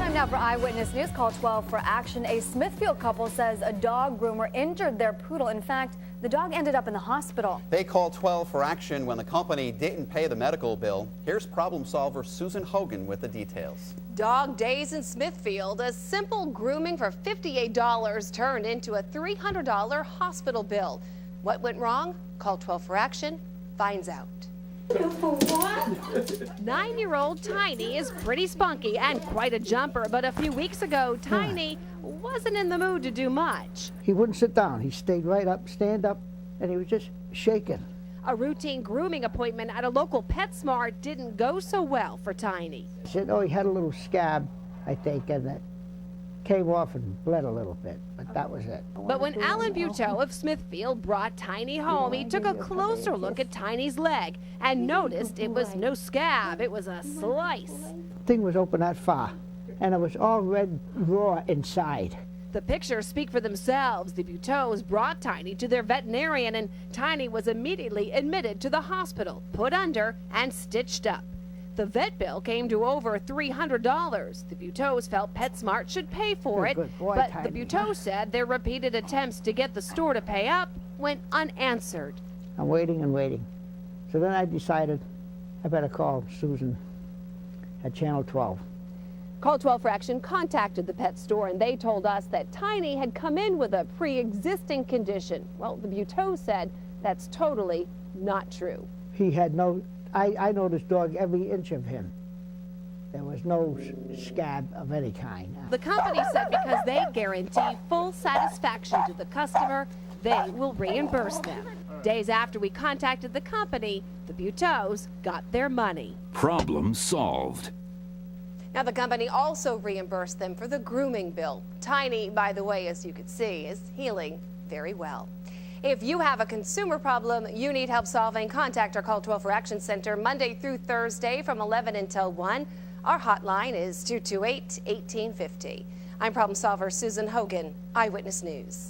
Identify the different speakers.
Speaker 1: Time now for Eyewitness News. Call 12 for action. A Smithfield couple says a dog groomer injured their poodle. In fact, the dog ended up in the hospital.
Speaker 2: They called 12 for action when the company didn't pay the medical bill. Here's problem solver Susan Hogan with the details.
Speaker 3: Dog days in Smithfield. A simple grooming for $58 turned into a $300 hospital bill. What went wrong? Call 12 for action. Finds out. 9-year-old Tiny is pretty spunky and quite a jumper, but a few weeks ago, Tiny wasn't in the mood to do much.
Speaker 4: He wouldn't sit down. He stayed right up, stand up, and he was just shaking.
Speaker 3: A routine grooming appointment at a local PetSmart didn't go so well for Tiny.
Speaker 4: He said, oh, he had a little scab, I think, and that came off and bled a little bit, but that was it.
Speaker 3: But when Alan Buteau of Smithfield brought Tiny home, he took a closer look at Tiny's leg and noticed it was no scab, it was a slice.
Speaker 4: The thing was open that far, and it was all red raw inside.
Speaker 3: The pictures speak for themselves. The Buteaus brought Tiny to their veterinarian, and Tiny was immediately admitted to the hospital, put under, and stitched up. The vet bill came to over $300. The Buteaus felt PetSmart should pay for it, but the Buteaus said their repeated attempts to get the store to pay up went unanswered.
Speaker 4: I'm waiting and waiting. So then I decided I better call Susan at Channel 12.
Speaker 3: Call 12 for Action contacted the pet store, and they told us that Tiny had come in with a pre-existing condition. Well, the Buteaus said that's totally not true.
Speaker 4: He had no, I know this dog every inch of him. There was no scab of any kind.
Speaker 3: The company said because they guarantee full satisfaction to the customer, they will reimburse them. Days after we contacted the company, the Buteaus got their money.
Speaker 5: Problem solved.
Speaker 3: Now, the company also reimbursed them for the grooming bill. Tiny, by the way, as you can see, is healing very well. If you have a consumer problem you need help solving, contact our Call 12 for Action Center Monday through Thursday from 11 until 1. Our hotline is 228-1850. I'm problem solver Susan Hogan, Eyewitness News.